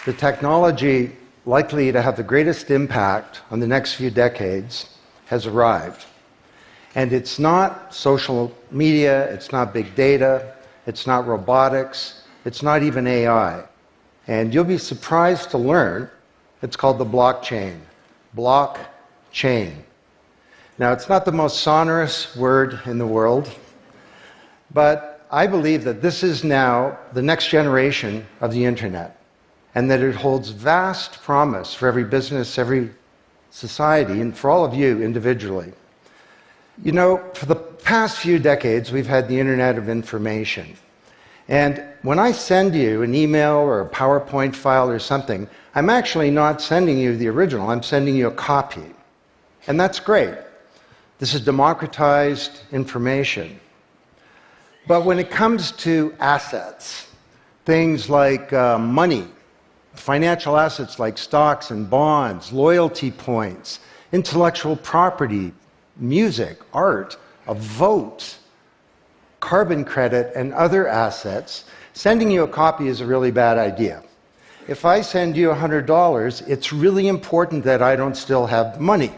The technology likely to have the greatest impact on the next few decades has arrived. And it's not social media, it's not big data, it's not robotics, it's not even AI. And you'll be surprised to learn it's called the blockchain. Blockchain. Now, it's not the most sonorous word in the world, but I believe that this is now the next generation of the internet, and that it holds vast promise for every business, every society, and for all of you individually. You know, for the past few decades, we've had the Internet of Information. And when I send you an email or a PowerPoint file or something, I'm actually not sending you the original, I'm sending you a copy. And that's great. This is democratized information. But when it comes to assets, things like money, financial assets like stocks and bonds, loyalty points, intellectual property, music, art, a vote, carbon credit, and other assets, sending you a copy is a really bad idea. If I send you $100, it's really important that I don't still have money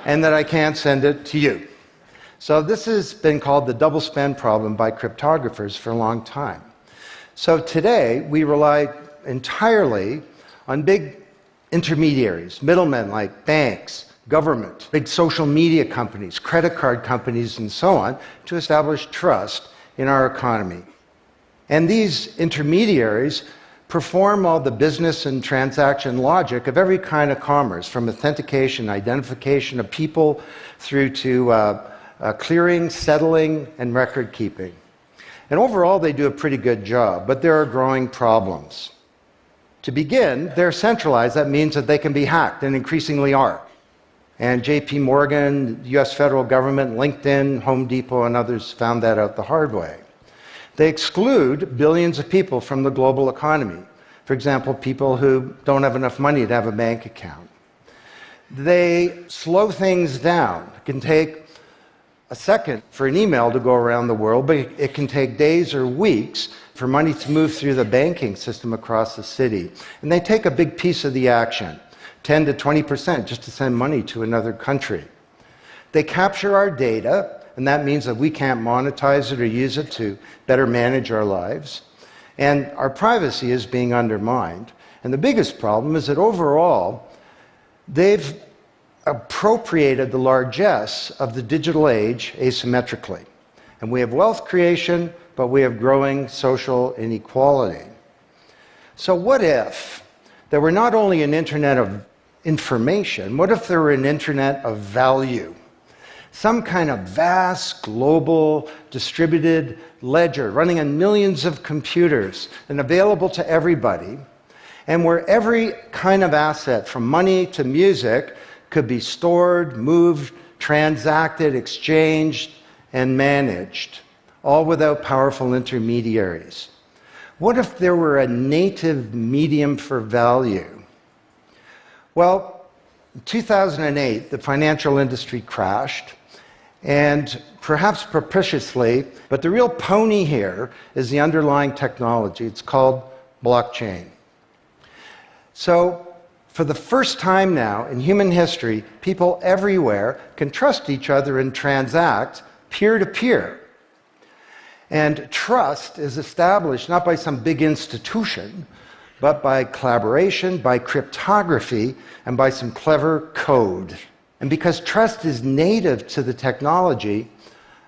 and that I can't send it to you. So this has been called the double spend problem by cryptographers for a long time. So today, we rely entirely on big intermediaries, middlemen like banks, government, big social media companies, credit card companies, and so on, to establish trust in our economy. And these intermediaries perform all the business and transaction logic of every kind of commerce, from authentication, identification of people, through to clearing, settling, and record keeping. And overall, they do a pretty good job, but there are growing problems. To begin, they're centralized. That means that they can be hacked, and increasingly are. And JP Morgan, the US federal government, LinkedIn, Home Depot, and others found that out the hard way. They exclude billions of people from the global economy. For example, people who don't have enough money to have a bank account. They slow things down. It can take a second for an email to go around the world, but it can take days or weeks for money to move through the banking system across the city. And they take a big piece of the action, 10 to 20%, just to send money to another country. They capture our data, and that means that we can't monetize it or use it to better manage our lives. And our privacy is being undermined. And the biggest problem is that overall, they've appropriated the largesse of the digital age asymmetrically. And we have wealth creation, but we have growing social inequality. So what if there were not only an internet of information, what if there were an internet of value? Some kind of vast, global, distributed ledger running on millions of computers and available to everybody, and where every kind of asset, from money to music, could be stored, moved, transacted, exchanged, and managed, all without powerful intermediaries. What if there were a native medium for value? Well, in 2008, the financial industry crashed, and perhaps propitiously, but the real pony here is the underlying technology. It's called blockchain. So, for the first time now in human history, people everywhere can trust each other and transact peer-to-peer. And trust is established not by some big institution, but by collaboration, by cryptography, and by some clever code. And because trust is native to the technology,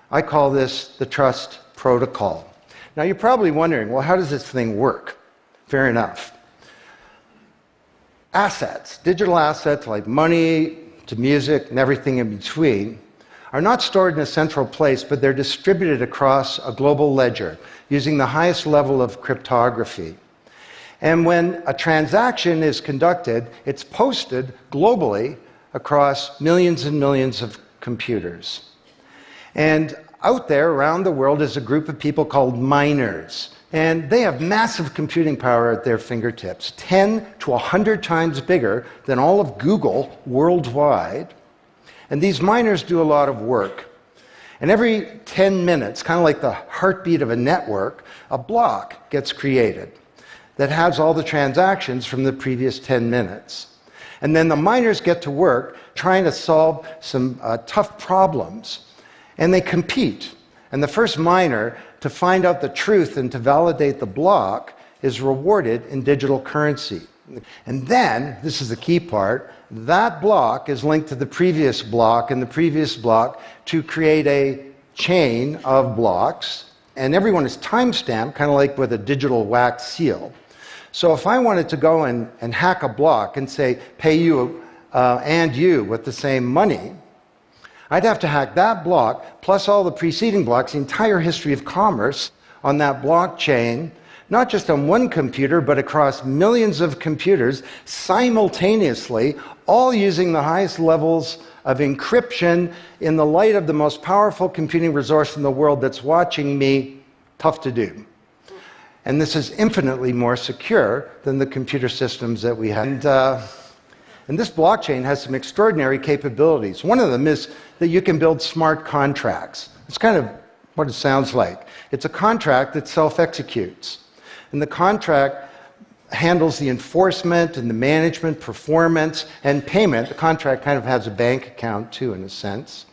I call this the trust protocol. Now, you're probably wondering, well, how does this thing work? Fair enough. Assets, digital assets like money to music and everything in between, are not stored in a central place, but they're distributed across a global ledger using the highest level of cryptography. And when a transaction is conducted, it's posted globally across millions and millions of computers. And out there around the world is a group of people called miners. And they have massive computing power at their fingertips, 10 to 100 times bigger than all of Google worldwide. And these miners do a lot of work. And every 10 minutes, kind of like the heartbeat of a network, a block gets created. that has all the transactions from the previous 10 minutes. And then the miners get to work trying to solve some tough problems. And they compete. And the first miner to find out the truth and to validate the block is rewarded in digital currency. And then, this is the key part, that block is linked to the previous block and the previous block to create a chain of blocks. And everyone is timestamped, kind of like with a digital wax seal. So if I wanted to go and hack a block and say, pay you and you with the same money, I'd have to hack that block, plus all the preceding blocks, the entire history of commerce on that blockchain, not just on one computer, but across millions of computers simultaneously, all using the highest levels of encryption in the light of the most powerful computing resource in the world that's watching me. Tough to do. And this is infinitely more secure than the computer systems that we have. And this blockchain has some extraordinary capabilities. One of them is that you can build smart contracts. It's kind of what it sounds like. It's a contract that self-executes. And the contract handles the enforcement and the management, performance, and payment. The contract kind of has a bank account, too, in a sense,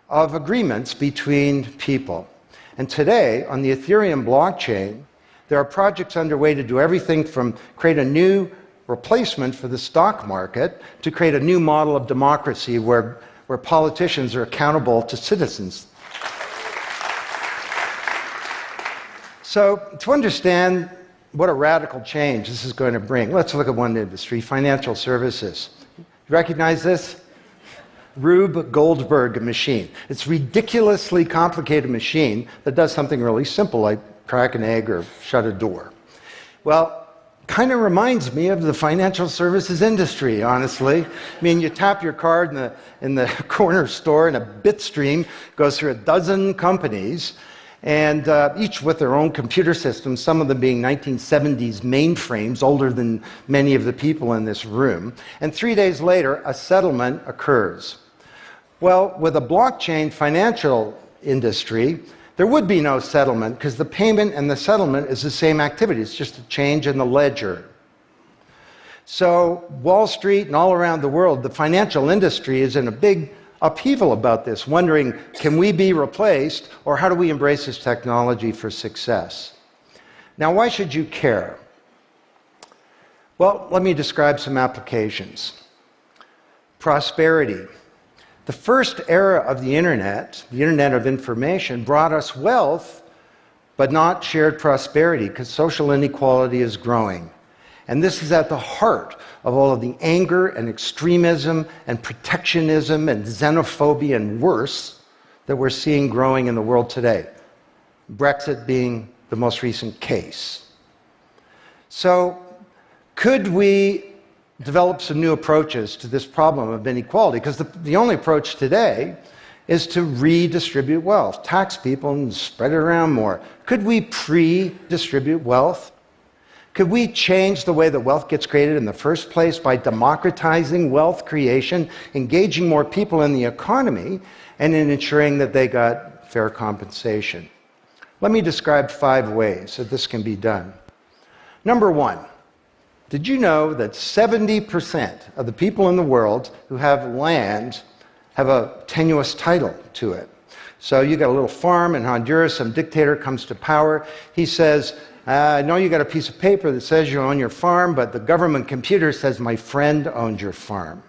of agreements between people. And today, on the Ethereum blockchain, there are projects underway to do everything from create a new replacement for the stock market to create a new model of democracy where politicians are accountable to citizens. So, to understand what a radical change this is going to bring, let's look at one industry, financial services. You recognize this? Rube Goldberg machine. It's a ridiculously complicated machine that does something really simple, like crack an egg or shut a door. Well, kind of reminds me of the financial services industry, honestly. I mean, you tap your card in the corner store and a bit stream goes through a dozen companies, and each with their own computer systems, some of them being 1970s mainframes, older than many of the people in this room. And 3 days later, a settlement occurs. Well, with a blockchain financial industry, there would be no settlement because the payment and the settlement is the same activity. It's just a change in the ledger. So Wall Street and all around the world, the financial industry is in a big upheaval about this, wondering, can we be replaced, or how do we embrace this technology for success? Now, why should you care? Well, let me describe some applications. Prosperity. The first era of the internet of information, brought us wealth, but not shared prosperity, because social inequality is growing. And this is at the heart of all of the anger and extremism and protectionism and xenophobia and worse that we're seeing growing in the world today. Brexit being the most recent case. So, could we develop some new approaches to this problem of inequality? Because the only approach today is to redistribute wealth, tax people and spread it around more. Could we pre-distribute wealth? Could we change the way that wealth gets created in the first place by democratizing wealth creation, engaging more people in the economy, and in ensuring that they got fair compensation? Let me describe 5 ways that this can be done. Number 1, did you know that 70% of the people in the world who have land have a tenuous title to it? So you got a little farm in Honduras, some dictator comes to power, he says, I know you got a piece of paper that says you own your farm, but the government computer says my friend owns your farm.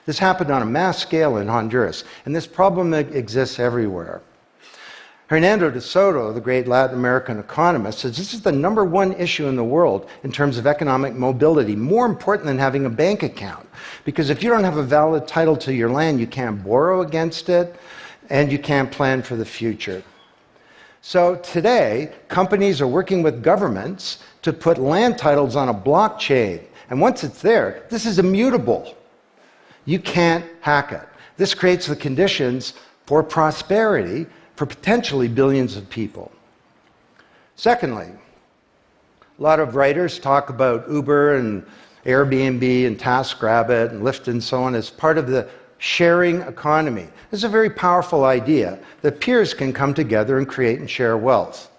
This happened on a mass scale in Honduras, and this problem exists everywhere. Hernando de Soto, the great Latin American economist, says this is the #1 issue in the world in terms of economic mobility, more important than having a bank account. Because if you don't have a valid title to your land, you can't borrow against it, and you can't plan for the future. So today, companies are working with governments to put land titles on a blockchain. And once it's there, this is immutable. You can't hack it. This creates the conditions for prosperity for potentially billions of people. Secondly, a lot of writers talk about Uber and Airbnb and TaskRabbit and Lyft and so on as part of the sharing economy. It's a very powerful idea that peers can come together and create and share wealth.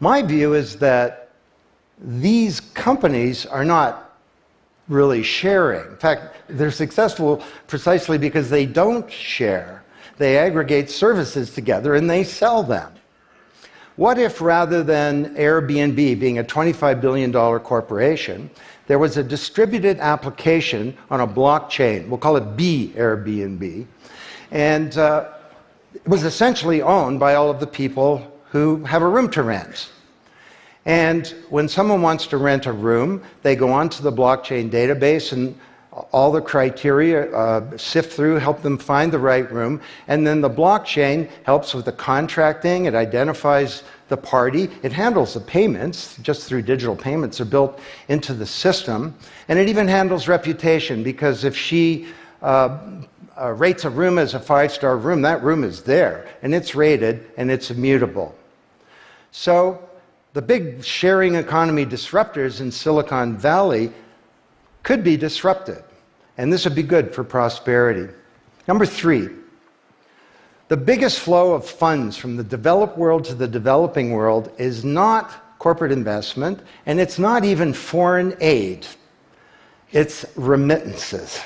My view is that these companies are not really sharing. In fact, they're successful precisely because they don't share. They aggregate services together and they sell them. What if rather than Airbnb being a $25 billion corporation, there was a distributed application on a blockchain, we'll call it B Airbnb, and it was essentially owned by all of the people who have a room to rent. And when someone wants to rent a room, they go onto the blockchain database and all the criteria sift through, help them find the right room, and then the blockchain helps with the contracting, it identifies the party, it handles the payments, just through digital payments are built into the system, and it even handles reputation, because if she rates a room as a 5-star room, that room is there, and it's rated, and it's immutable. So the big sharing economy disruptors in Silicon Valley could be disrupted, and this would be good for prosperity. Number 3, the biggest flow of funds from the developed world to the developing world is not corporate investment, and it's not even foreign aid. It's remittances.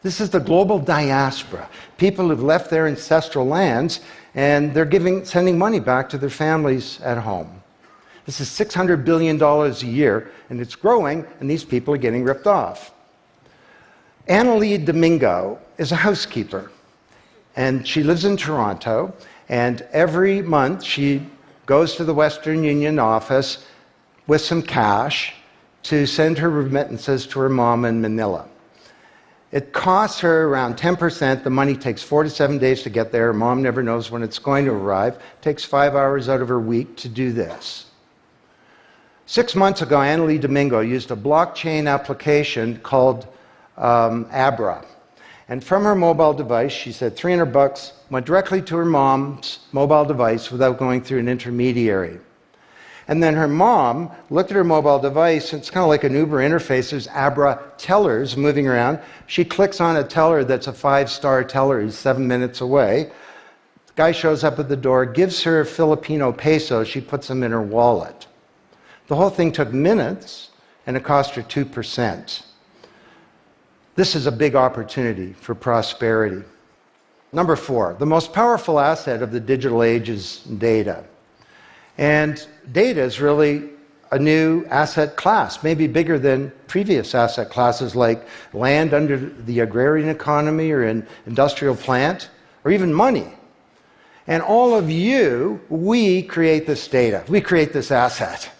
This is the global diaspora, people who've left their ancestral lands, and they're sending money back to their families at home. This is $600 billion a year, and it's growing, and these people are getting ripped off. Annalee Domingo is a housekeeper, and she lives in Toronto, and every month she goes to the Western Union office with some cash to send her remittances to her mom in Manila. It costs her around 10%. The money takes 4 to 7 days to get there. Her mom never knows when it's going to arrive. It takes 5 hours out of her week to do this. 6 months ago, Annalee Domingo used a blockchain application called Abra. And from her mobile device, she said $300 went directly to her mom's mobile device without going through an intermediary. And then her mom looked at her mobile device, and it's kind of like an Uber interface. There's Abra tellers moving around. She clicks on a teller that's a 5-star teller. He's 7 minutes away. The guy shows up at the door, gives her Filipino pesos. She puts them in her wallet. The whole thing took minutes, and it cost her 2%. This is a big opportunity for prosperity. Number 4, the most powerful asset of the digital age is data. And data is really a new asset class, maybe bigger than previous asset classes like land under the agrarian economy or an industrial plant, or even money. And all of you, we create this data. We create this asset.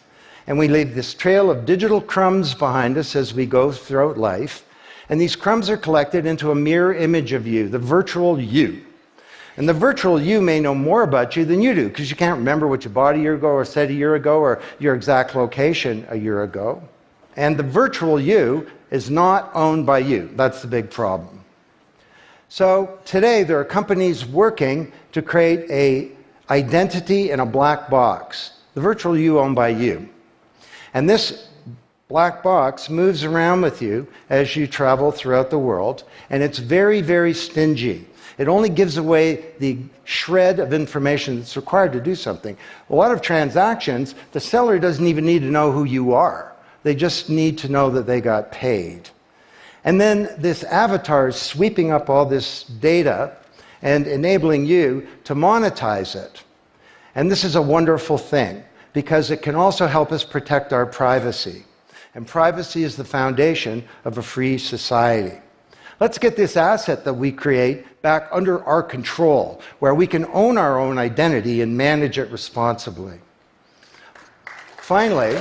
And we leave this trail of digital crumbs behind us as we go throughout life. And these crumbs are collected into a mirror image of you, the virtual you. And the virtual you may know more about you than you do, because you can't remember what you bought a year ago or said a year ago or your exact location a year ago. And the virtual you is not owned by you. That's the big problem. So today there are companies working to create an identity in a black box. The virtual you owned by you. And this black box moves around with you as you travel throughout the world, and it's very, very stingy. It only gives away the shred of information that's required to do something. A lot of transactions, the seller doesn't even need to know who you are. They just need to know that they got paid. And then this avatar is sweeping up all this data and enabling you to monetize it. And this is a wonderful thing, because it can also help us protect our privacy. And privacy is the foundation of a free society. Let's get this asset that we create back under our control, where we can own our own identity and manage it responsibly. Finally,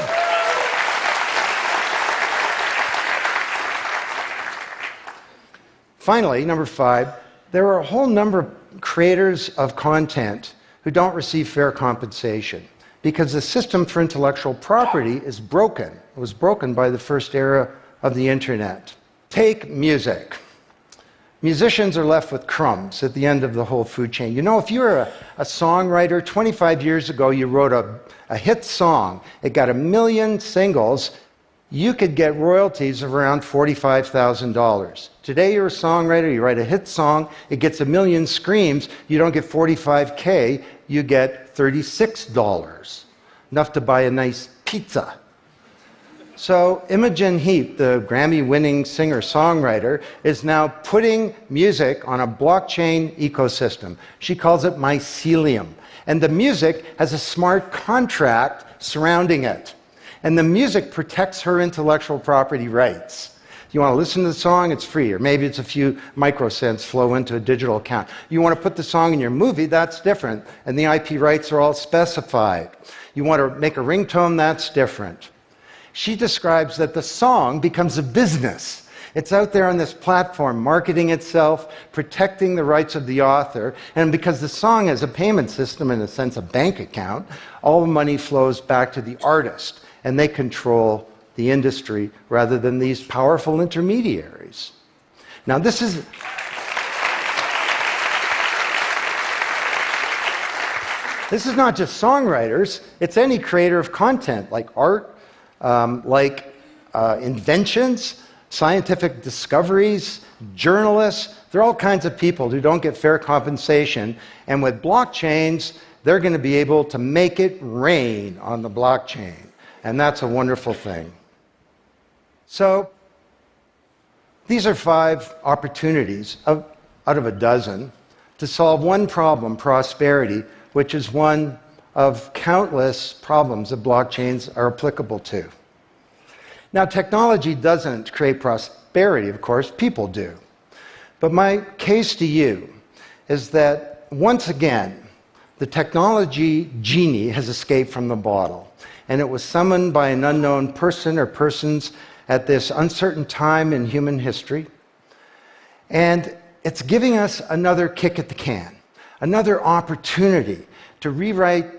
number 5, there are a whole number of creators of content who don't receive fair compensation, because the system for intellectual property is broken. It was broken by the first era of the internet. Take music. Musicians are left with crumbs at the end of the whole food chain. You know, if you're a songwriter, 25 years ago you wrote a hit song, it got 1 million singles, you could get royalties of around $45,000. Today you're a songwriter, you write a hit song, it gets 1 million streams, you don't get $45K, you get $36. Enough to buy a nice pizza So Imogen Heap, the Grammy-winning singer-songwriter, is now putting music on a blockchain ecosystem. She calls it mycelium. And the music has a smart contract surrounding it. And the music protects her intellectual property rights. You want to listen to the song, it's free, or maybe it's a few microcents flow into a digital account. You want to put the song in your movie, that's different, and the IP rights are all specified. You want to make a ringtone, that's different. She describes that the song becomes a business. It's out there on this platform, marketing itself, protecting the rights of the author, and because the song has a payment system, in a sense a bank account, all the money flows back to the artist, and they control the industry rather than these powerful intermediaries. Now this is not just songwriters, it's any creator of content, like art, inventions, scientific discoveries, journalists. There are all kinds of people who don't get fair compensation, and with blockchains, they're going to be able to make it rain on the blockchain, and that's a wonderful thing. So these are 5 opportunities out of a dozen to solve one problem, prosperity, which is one of countless problems that blockchains are applicable to. Now, technology doesn't create prosperity, of course, people do. But my case to you is that, once again, the technology genie has escaped from the bottle, and it was summoned by an unknown person or persons at this uncertain time in human history, and it's giving us another kick at the can, another opportunity to rewrite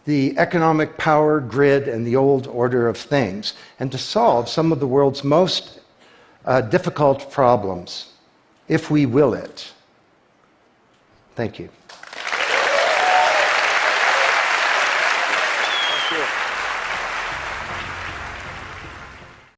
the economic power grid and the old order of things, and to solve some of the world's most difficult problems, if we will it. Thank you.